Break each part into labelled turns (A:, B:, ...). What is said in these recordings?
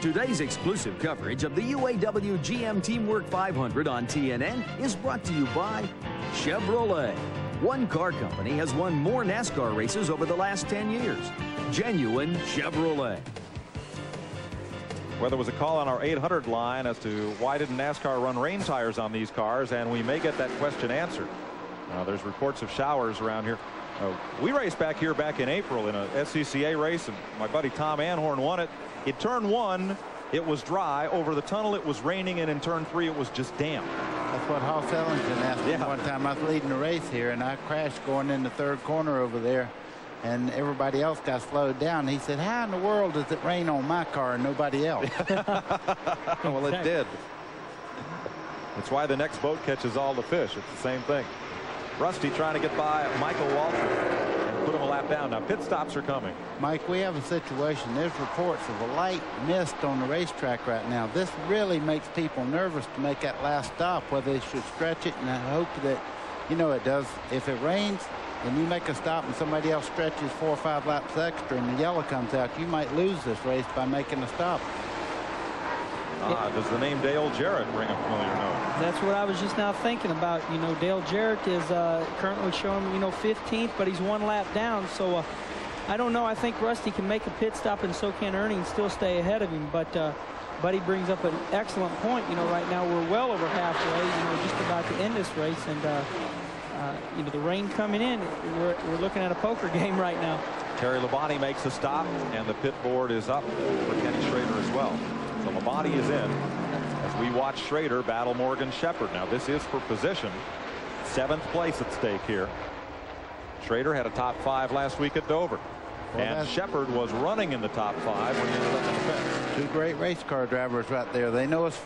A: Today's exclusive coverage of the UAW-GM Teamwork 500 on TNN is brought to you by Chevrolet. One car company has won more NASCAR races over the last 10 years. Genuine Chevrolet.
B: Well, there was a call on our 800 line as to why didn't NASCAR run rain tires on these cars, and we may get that question answered. There's reports of showers around here. We raced back here back in April in a SCCA race, and my buddy Tom Anhorn won it. In turn 1, it was dry. Over the tunnel, it was raining, and in turn 3, it was just damp.
C: That's what Hoss Ellington asked me one time. I was leading the race here, and I crashed going in the third corner over there, and everybody else got slowed down. He said, how in the world does it rain on my car and nobody else?
B: Well, it did. That's why the next boat catches all the fish. It's the same thing. Rusty trying to get by Michael Waltrip and put him a lap down. Now pit stops are coming.
C: Mike, we have a situation. There's reports of a light mist on the racetrack right now. This really makes people nervous to make that last stop, whether they should stretch it, and I hope that, it does. If it rains and you make a stop and somebody else stretches 4 or 5 laps extra and the yellow comes out, you might lose this race by making a stop.
B: Does the name Dale Jarrett ring a familiar note?
D: That's what I was just now thinking about. Dale Jarrett is currently showing, 15th, but he's 1 lap down. So I don't know. I think Rusty can make a pit stop, and so can Ernie, and still stay ahead of him. But Buddy brings up an excellent point. Right now we're well over halfway, just about to end this race. And, the rain coming in, we're looking at a poker game right now.
B: Terry Labonte makes a stop, and the pit board is up for Kenny Schrader as well. So Labonte is in as we watch Schrader battle Morgan Shepherd. Now this is for position. 7th place at stake here. Schrader had a top 5 last week at Dover. And Shepherd was running in the top 5 when he ended up in the pit.
C: 2 great race car drivers right there. They know it's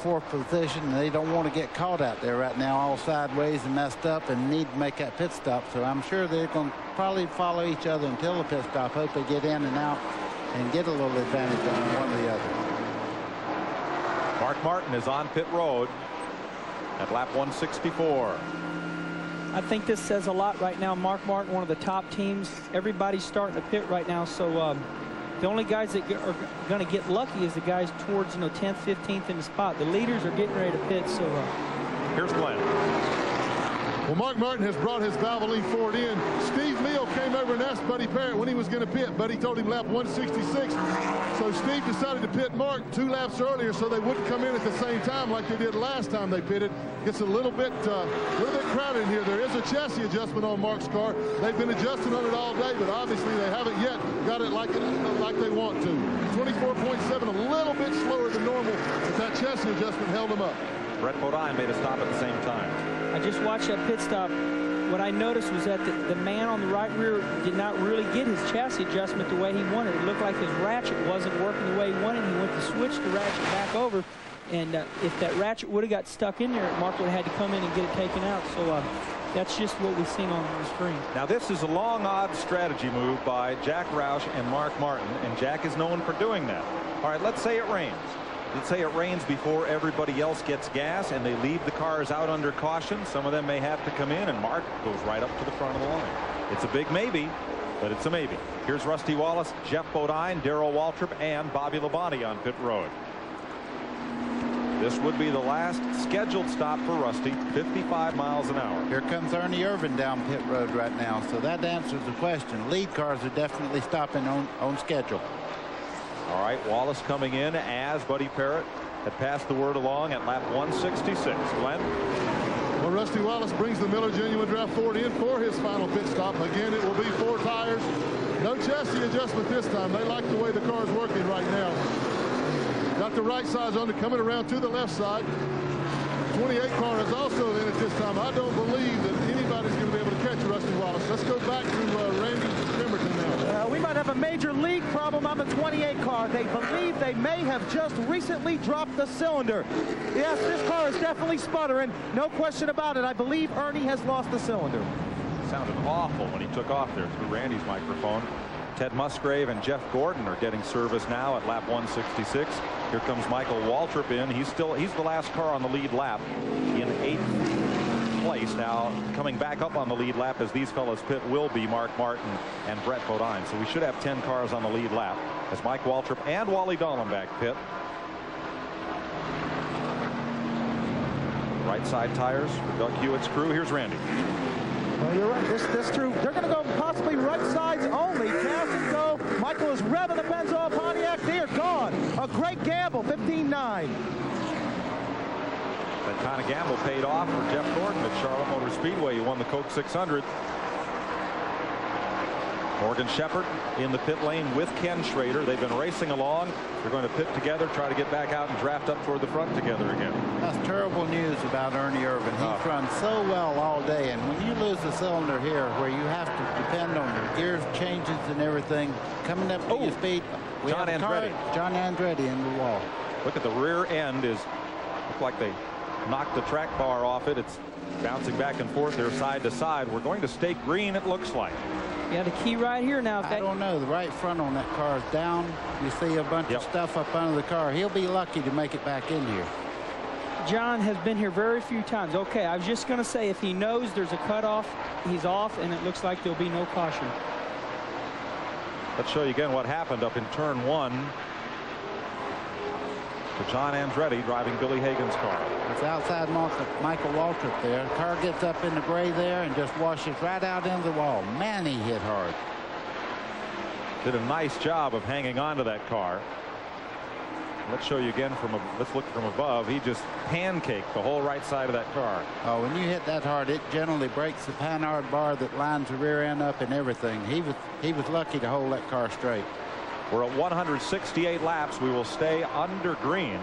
C: for position, and they don't want to get caught out there right now all sideways and messed up and need to make that pit stop. So I'm sure they're going to probably follow each other until the pit stop. Hope they get in and out and get a little advantage on one or the other.
B: Mark Martin is on pit road at lap 164.
D: I think this says a lot right now. Mark Martin, one of the top teams. Everybody's starting to pit right now. So the only guys that are going to get lucky is the guys towards 10th, 15th in the spot. The leaders are getting ready to pit. So
B: here's Glenn.
E: Well, Mark Martin has brought his Valvoline Ford in. Steve Meal came over and asked Buddy Parrott when he was going to pit. Buddy told him lap 166. So Steve decided to pit Mark 2 laps earlier so they wouldn't come in at the same time like they did last time they pitted. Gets a little bit crowded in here. There is a chassis adjustment on Mark's car. They've been adjusting on it all day, but obviously they haven't yet got it like they want to. 24.7, a little bit slower than normal, but that chassis adjustment held them up.
B: Brett Bodine made a stop at the same time.
D: I just watched that pit stop. What I noticed was that the man on the right rear did not really get his chassis adjustment the way he wanted. It looked like his ratchet wasn't working the way he wanted. He went to switch the ratchet back over, and if that ratchet would have got stuck in there, Mark would have had to come in and get it taken out. So that's just what we've seen on the screen.
B: Now this is a long odd strategy move by Jack Roush and Mark Martin, and Jack is known for doing that. All right, let's say it rains. Let's say it rains before everybody else gets gas and they leave the cars out under caution. Some of them may have to come in, and Mark goes right up to the front of the line. It's a big maybe, but it's a maybe. Here's Rusty Wallace, Jeff Bodine, Darrell Waltrip, and Bobby Labonte on pit road. This would be the last scheduled stop for Rusty, 55 miles an hour.
C: Here comes Ernie Irvin down pit road right now, so that answers the question. Lead cars are definitely stopping on schedule.
B: All right, Wallace coming in as Buddy Parrott had passed the word along at lap 166. Glenn?
E: Well, Rusty Wallace brings the Miller Genuine Draft Ford in for his final pit stop. Again, it will be 4 tires. No chassis adjustment this time. They like the way the car is working right now. Got the right sides under, coming around to the left side. 28 car is also in at this time. I don't believe that anybody's going to be able to catch Rusty Wallace. Let's go back to Randy Pemberton now.
F: We might have a major leak problem on the 28 car. They believe they may have just recently dropped the cylinder. Yes, this car is definitely sputtering. No question about it. I believe Ernie has lost the cylinder.
B: Sounded awful when he took off there through Randy's microphone. Ted Musgrave and Jeff Gordon are getting service now at lap 166. Here comes Michael Waltrip in. He's the last car on the lead lap in 8th place. Now coming back up on the lead lap as these fellows pit will be Mark Martin and Brett Bodine. So we should have 10 cars on the lead lap as Mike Waltrip and Wally Dallenbach pit. Right side tires for Doug Hewitt's crew. Here's Randy.
F: Well, you're right. This through. They're going to go possibly right sides only. Cast and go. Michael is revving the Benzo Pontiac. They are gone. A great gamble. 15-9.
B: That kind of gamble paid off for Jeff Gordon at Charlotte Motor Speedway. He won the Coke 600. Morgan Shepherd in the pit lane with Ken Schrader. They've been racing along. They're going to pit together, try to get back out and draft up toward the front together again.
C: That's terrible news about Ernie Irvan. He's run so well all day, and when you lose a cylinder here where you have to depend on your gear changes and everything, coming up to your speed, we
B: John
C: have
B: Andretti.
C: John Andretti in the wall.
B: Look at the rear end. Look like they knocked the track bar off it. It's bouncing back and forth there side to side. We're going to stake green, it looks like.
D: You got a key right here now.
C: I don't know. The right front on that car is down. You see a bunch of stuff up under the car. He'll be lucky to make it back in here.
D: John has been here very few times. Okay, I was just going to say, if he knows there's a cutoff, he's off, and it looks like there'll be no caution.
B: Let's show you again what happened up in turn 1 to John Andretti driving Billy Hagan's car.
C: It's outside Michael Waltrip there. The car gets up in the gray there and just washes right out into the wall. Man, he hit hard.
B: Did a nice job of hanging on to that car. Let's show you again let's look from above. He just pancaked the whole right side of that car.
C: Oh, when you hit that hard, it generally breaks the panhard bar that lines the rear end up and everything. He was lucky to hold that car straight.
B: We're at 168 laps. We will stay under green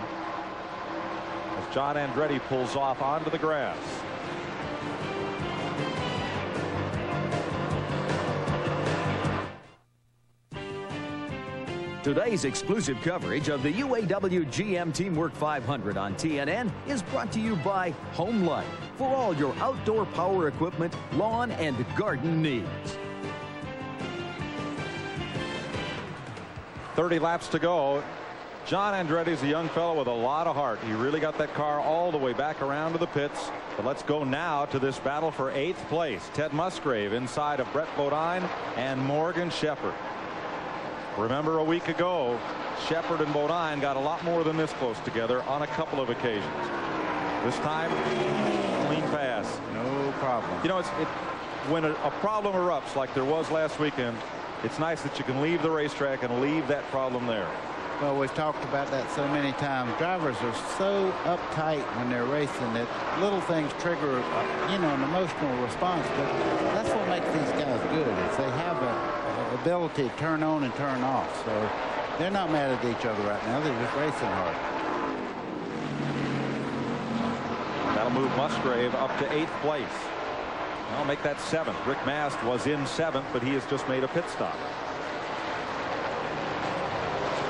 B: as John Andretti pulls off onto the grass.
A: Today's exclusive coverage of the UAW-GM Teamwork 500 on TNN is brought to you by Home Life for all your outdoor power equipment, lawn, and garden needs.
B: 30 laps to go. John Andretti is a young fellow with a lot of heart. He really got that car all the way back around to the pits. But let's go now to this battle for 8th place. Ted Musgrave inside of Brett Bodine and Morgan Shepherd. Remember a week ago, Shepherd and Bodine got a lot more than this close together on a couple of occasions. This time, clean pass.
C: No problem.
B: You know, when a problem erupts like there was last weekend, it's nice that you can leave the racetrack and leave that problem there.
C: Well, we've talked about that so many times. Drivers are so uptight when they're racing that little things trigger, an emotional response. But that's what makes these guys good, is they have an ability to turn on and turn off. So they're not mad at each other right now. They're just racing hard.
B: That'll move Musgrave up to 8th place. I'll make that 7th. Rick Mast was in 7th, but he has just made a pit stop.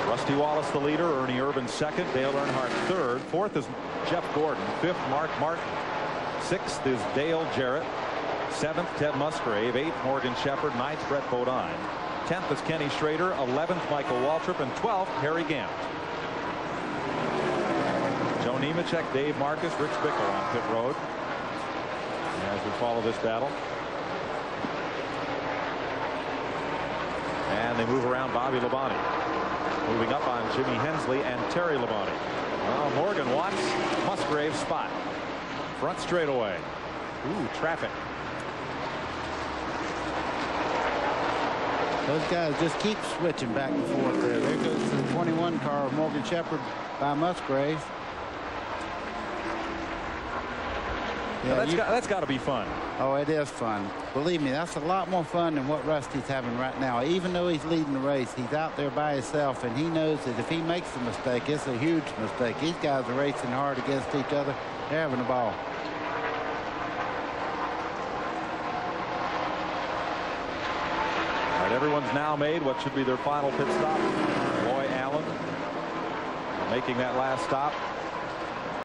B: Rusty Wallace the leader, Ernie Irvan 2nd, Dale Earnhardt 3rd, 4th is Jeff Gordon, 5th Mark Martin, 6th is Dale Jarrett, 7th Ted Musgrave, 8th Morgan Shepherd, 9th Brett Bodine, 10th is Kenny Schrader, 11th Michael Waltrip, and 12th Harry Gant. Joe Nemechek, Dave Marcus, Rich Bickle on pit road as we follow this battle. And they move around Bobby Labonte. Moving up on Jimmy Hensley and Terry Labonte. Well, Morgan wants Musgrave's spot. Front straightaway. Ooh, traffic.
C: Those guys just keep switching back and forth there. There goes the 21 car of Morgan Shepherd by Musgrave.
B: Yeah, that's got to be fun.
C: Oh, it is fun. Believe me, that's a lot more fun than what Rusty's having right now. Even though he's leading the race, he's out there by himself, and he knows that if he makes a mistake, it's a huge mistake. These guys are racing hard against each other. They're having a ball.
B: All right, everyone's now made what should be their final pit stop. Roy Allen making that last stop.